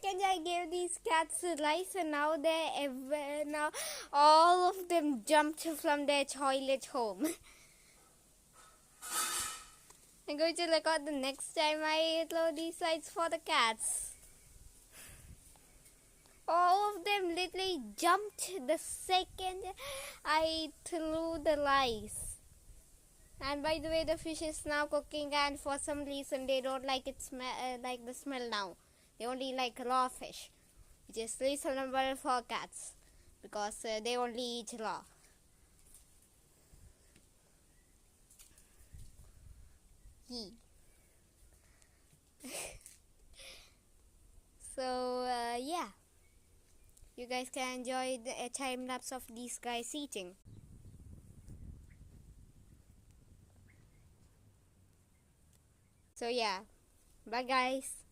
seconds I gave these cats rice, and now now all of them jumped from their toilet home. I'm going to record the next time I throw these rice for the cats. All of them literally jumped the second I threw the rice. And by the way, the fish is now cooking, and for some reason they don't like like the smell now. They only like raw fish, which is reasonable for cats because they only eat raw. So yeah, you guys can enjoy the time lapse of these guys eating. So yeah, bye guys.